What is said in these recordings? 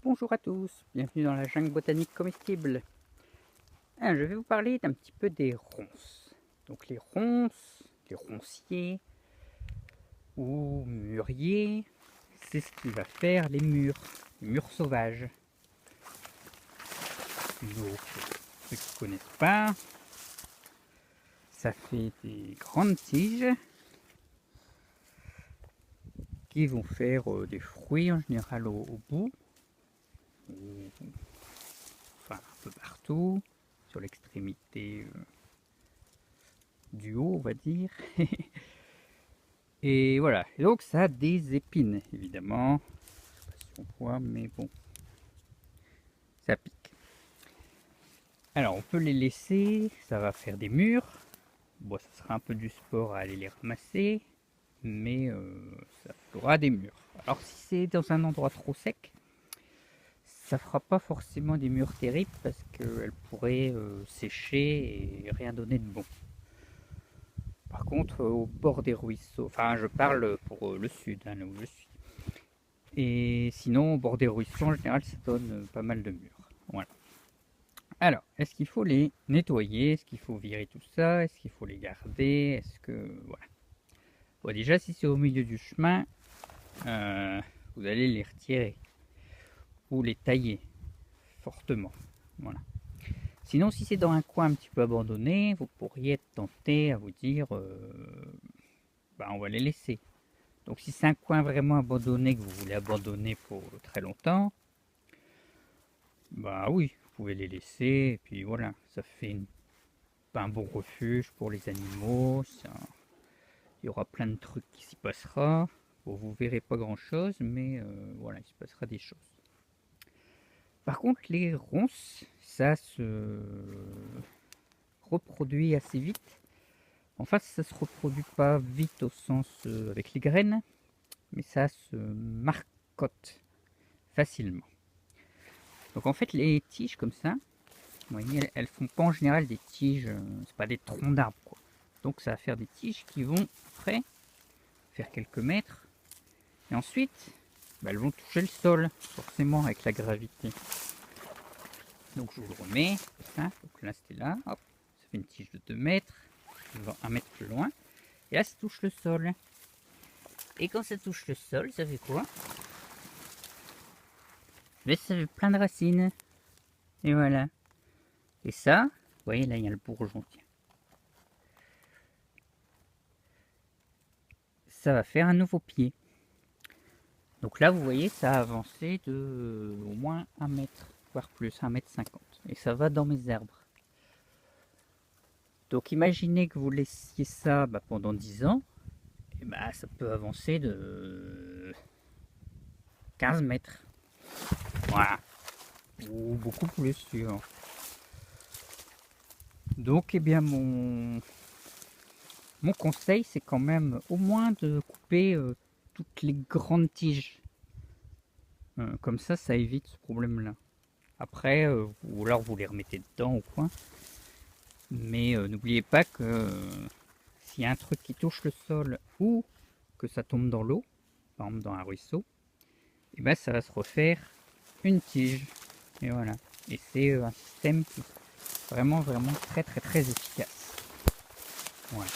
Bonjour à tous, bienvenue dans la jungle botanique comestible. Je vais vous parler d'un petit peu des ronces. Donc les ronces, les ronciers ou mûriers, c'est ce qui va faire les murs sauvages. Donc ceux qui ne connaissent pas, ça fait des grandes tiges qui vont faire des fruits en général au bout, enfin un peu partout, sur l'extrémité du haut, on va dire. Et voilà, et donc ça a des épines, évidemment. Je sais pas si on voit, mais bon, ça pique. Alors on peut les laisser, ça va faire des murs. Bon, ça sera un peu du sport à aller les ramasser, mais ça fera des murs. Alors si c'est dans un endroit trop sec, ça fera pas forcément des murs terribles parce qu'elles pourraient sécher et rien donner de bon. Par contre, au bord des ruisseaux, enfin je parle pour le sud, hein, là où je suis. Et sinon, au bord des ruisseaux, en général, ça donne pas mal de murs. Voilà. Alors, est-ce qu'il faut les nettoyer? Est-ce qu'il faut virer tout ça? Est-ce qu'il faut les garder? Est-ce que... Voilà. Bon, déjà, si c'est au milieu du chemin, vous allez les retirer. Ou les tailler fortement. Voilà. Sinon, si c'est dans un coin un petit peu abandonné, vous pourriez être tenté à vous dire, bah, on va les laisser. Donc si c'est un coin vraiment abandonné que vous voulez abandonner pour très longtemps, bah oui, vous pouvez les laisser, et puis voilà, ça fait un bon refuge pour les animaux, il y aura plein de trucs qui s'y passera. Bon, vous verrez pas grand chose, mais voilà, il se passera des choses. Par contre, les ronces, ça se reproduit assez vite. Enfin, ça se reproduit pas vite au sens avec les graines, mais ça se marcotte facilement. Donc en fait, les tiges comme ça, vous voyez, elles font pas en général des tiges, c'est pas des troncs d'arbres quoi. Donc ça va faire des tiges qui vont après faire quelques mètres et ensuite bah, elles vont toucher le sol forcément avec la gravité. Donc je vous le remets, ça. Donc là c'était là, hop, ça fait une tige de 2 mètres, 1 mètre plus loin, et là ça touche le sol. Et quand ça touche le sol, ça fait quoi? Mais ça fait plein de racines. Et voilà. Et ça, vous voyez là il y a le bourgeon. Tiens. Ça va faire un nouveau pied. Donc là, vous voyez, ça a avancé de au moins 1 mètre, voire plus, 1,50 m. Et ça va dans mes arbres. Donc imaginez que vous laissiez ça pendant 10 ans, et ça peut avancer de 15 mètres. Voilà. Ou beaucoup plus sûr. Donc, eh bien, mon conseil, c'est quand même au moins de couper toutes les grandes tiges. Comme ça évite ce problème-là. Après, ou alors vous les remettez dedans ou quoi. Mais n'oubliez pas que s'il y a un truc qui touche le sol ou que ça tombe dans l'eau, par exemple dans un ruisseau, et ça va se refaire une tige. Et voilà. Et c'est un système qui est vraiment très efficace. Voilà.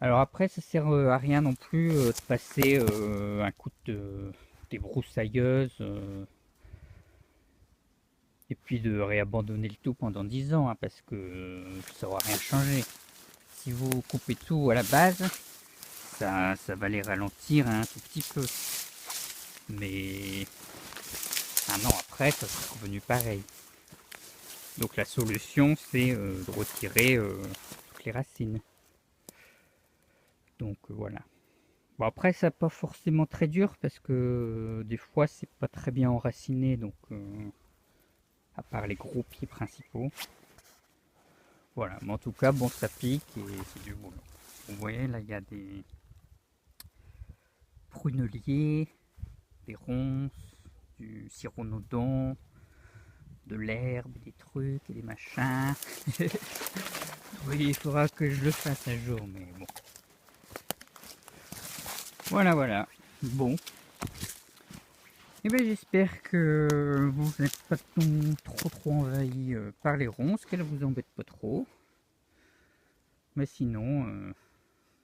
Alors après, ça sert à rien non plus de passer un coup de débroussailleuse et puis de réabandonner le tout pendant 10 ans, hein, parce que ça aura rien changé. Si vous coupez tout à la base, ça va les ralentir un tout petit peu. Mais un an après, ça sera revenu pareil. Donc la solution, c'est de retirer toutes les racines. Donc voilà. Bon après, ça pas forcément très dur parce que des fois, c'est pas très bien enraciné, donc à part les gros pieds principaux. Voilà, mais en tout cas, bon, ça pique et c'est du boulot. Vous voyez, là, il y a des pruneliers, des ronces, du cyronodon, de l'herbe, des trucs et des machins. Oui, il faudra que je le fasse un jour, mais bon. Voilà. Bon. Et bien j'espère que vous n'êtes pas trop envahi par les ronces, qu'elles vous embêtent pas trop. Mais sinon,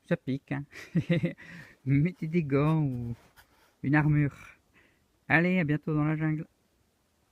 ça pique, hein. Mettez des gants ou une armure. Allez, à bientôt dans la jungle.